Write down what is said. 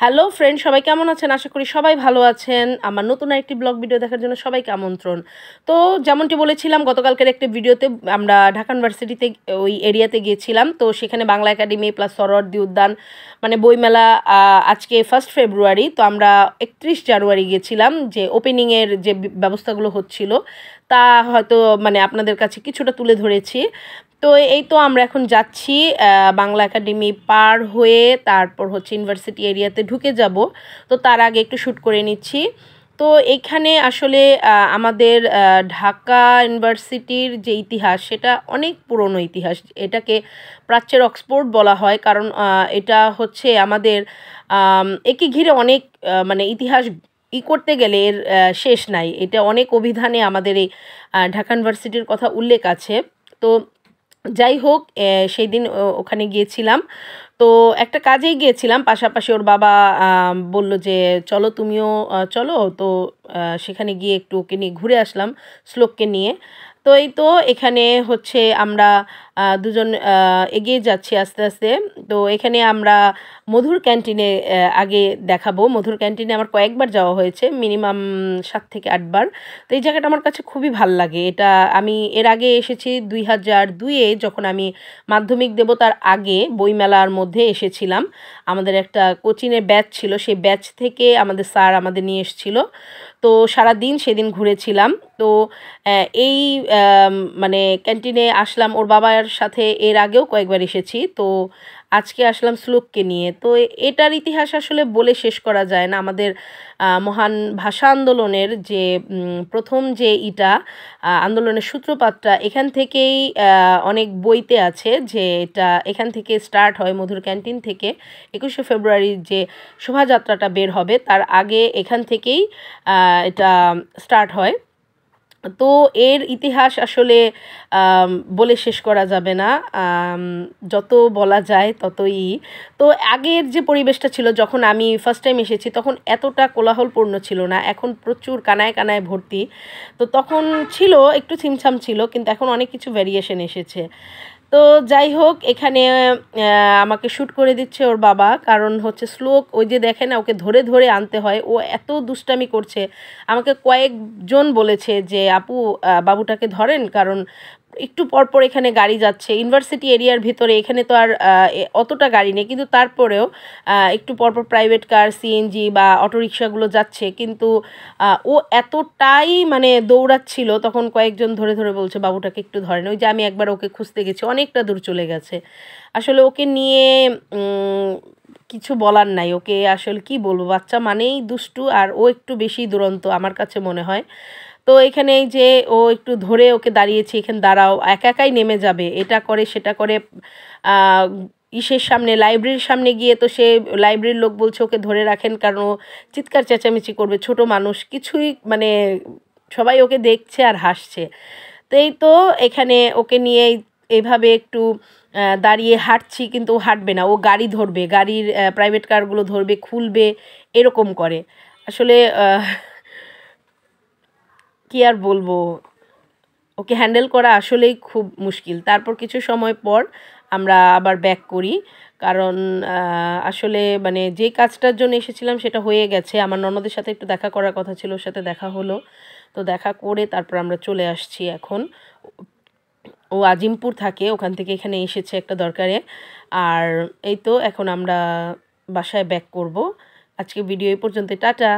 Hello friend, সবাই কেমন আছেন? আশা করি সবাই ভালো আছেন। আমার নতুন আরেকটি ব্লগ ভিডিও দেখার জন্য সবাইকে আমন্ত্রণ। তো যেমনটি বলেছিলাম, গতকালকের একটি ভিডিওতে আমরা ঢাকা ইউনিভার্সিটিতে ওই এরিয়াতে গিয়েছিলাম। তো সেখানে বাংলা একাডেমি প্লাস সরোয়ার্দী উদ্যান মানে বইমেলা আজকে 1 ফেব্রুয়ারি। তো আমরা 31 জানুয়ারি গিয়েছিলাম, যে ওপেনিংয়ের যে ব্যবস্থাগুলো হচ্ছিল তা হয়তো মানে আপনাদের কাছে কিছুটা তুলে ধরেছি। তো এই তো আমরা এখন যাচ্ছি বাংলা একাডেমি পার হয়ে তারপর হচ্ছে ইউনিভার্সিটি এরিয়াতে ঢুকে যাব। তো তার আগে একটু শ্যুট করে নিচ্ছি। তো এইখানে আসলে আমাদের ঢাকা ইউনিভার্সিটির যে ইতিহাস সেটা অনেক পুরনো ইতিহাস। এটাকে প্রাচ্যের অক্সফোর্ড বলা হয়, কারণ এটা হচ্ছে আমাদের একে ঘিরে অনেক মানে ইতিহাস করতে গেলে এর শেষ নাই। এটা অনেক অভিধানে আমাদের এই ঢাকা ইউনিভার্সিটির কথা উল্লেখ আছে। তো যাই হোক, সেই দিন ওখানে গিয়েছিলাম। তো একটা কাজেই গিয়েছিলাম, পাশাপাশি ওর বাবা বলল যে চলো তুমিও চলো। তো সেখানে গিয়ে একটু ওকে নিয়ে ঘুরে আসলাম, শ্লোককে নিয়ে। তো এই তো এখানে হচ্ছে আমরা দুজন এগিয়ে যাচ্ছি আস্তে আস্তে। তো এখানে আমরা মধুর ক্যান্টিনে আগে দেখাবো। মধুর ক্যান্টিনে আমার কয়েকবার যাওয়া হয়েছে, মিনিমাম 7 থেকে 8 বার। তো এই জায়গাটা আমার কাছে খুবই ভাল লাগে। এটা আমি এর আগে এসেছি 2002-এ, যখন আমি মাধ্যমিক দেব তার আগে বইমেলার মধ্যে এসেছিলাম। আমাদের একটা কোচিংয়ের ব্যাচ ছিল, সেই ব্যাচ থেকে আমাদের স্যার আমাদের নিয়ে এসেছিল। তো সারা দিন সেদিন ঘুরেছিলাম। তো এই মানে ক্যান্টিনে আসলাম ওর বাবার সাথে, এর আগেও কয়েকবার এসেছি। তো আজকে আসলাম শ্লোককে নিয়ে। তো এটার ইতিহাস আসলে বলে শেষ করা যায় না। আমাদের মহান ভাষা আন্দোলনের যে প্রথম যে আন্দোলনের সূত্রপাতটা এখান থেকেই অনেক বইতে আছে, যে এটা এখান থেকে স্টার্ট হয়, মধুর ক্যান্টিন থেকে। 21শে ফেব্রুয়ারির যে শোভাযাত্রাটা বের হবে তার আগে এখান থেকেই এটা স্টার্ট হয়। তো এর ইতিহাস আসলে বলে শেষ করা যাবে না, যত বলা যায় ততই। তো আগের যে পরিবেশটা ছিল যখন আমি ফার্স্ট টাইম এসেছি, তখন এতটা কোলাহলপূর্ণ ছিল না। এখন প্রচুর কানায় কানায় ভর্তি। তো তখন ছিল একটু ছিমছাম ছিল, কিন্তু এখন অনেক কিছু ভ্যারিয়েশন এসেছে। তো যাই হোক, এখানে আমাকে শ্যুট করে দিচ্ছে ওর বাবা, কারণ হচ্ছে শ্লোক ওই যে দেখে না, ওকে ধরে ধরে আনতে হয়। ও এত দুষ্টামি করছে, আমাকে কয়েকজন বলেছে যে আপু বাবুটাকে ধরেন, কারণ একটু পরপর এখানে গাড়ি যাচ্ছে। ইউনিভার্সিটি এরিয়ার ভিতরে এখানে তো আর অতটা গাড়ি নেই, কিন্তু তারপরেও একটু পরপর প্রাইভেট কার, সিএনজি বা অটোরিকশাগুলো যাচ্ছে। কিন্তু ও এতটাই মানে দৌড়াচ্ছিল, তখন কয়েকজন ধরে ধরে বলছে বাবুটাকে একটু ধরেন। ওই যে আমি একবার ওকে খুঁজতে গেছি, অনেকটা দূর চলে গেছে। আসলে ওকে নিয়ে কিছু বলার নাই। ওকে আসলে কি বলবো, বাচ্চা মানেই দুষ্টু, আর ও একটু বেশি দুরন্ত আমার কাছে মনে হয়। তো এখানে এই যে ও একটু ধরে ওকে দাঁড়িয়েছে, এখানে দাঁড়াও, একা একাই নেমে যাবে, এটা করে সেটা করে। ইসের সামনে, লাইব্রেরির সামনে গিয়ে তো সে লাইব্রেরির লোক বলছে ওকে ধরে রাখেন, কারণ ও চিৎকার চেঁচামেচি করবে, ছোট মানুষ কিছুই মানে সবাই ওকে দেখছে আর হাসছে। তো এই তো এখানে ওকে নিয়ে এইভাবে একটু দাঁড়িয়ে হাঁটছি, কিন্তু ও হাঁটবে না, ও গাড়ি ধরবে, গাড়ির প্রাইভেট কারগুলো ধরবে, খুলবে, এরকম করে। আসলে কি আর বলবো, ওকে হ্যান্ডেল করা আসলেই খুব মুশকিল। তারপর কিছু সময় পর আমরা আবার ব্যাক করি, কারণ আসলে মানে যে কাজটার জন্য এসেছিলাম সেটা হয়ে গেছে। আমার ননদের সাথে একটু দেখা করার কথা ছিল, ওর সাথে দেখা হলো। তো দেখা করে তারপর আমরা চলে আসছি এখন। ও আজিমপুর থাকে, ওখান থেকে এখানে এসেছে একটা দরকারে। আর এই তো এখন আমরা বাসায় ব্যাক করব। আজকে ভিডিও এই পর্যন্ত, টাটা।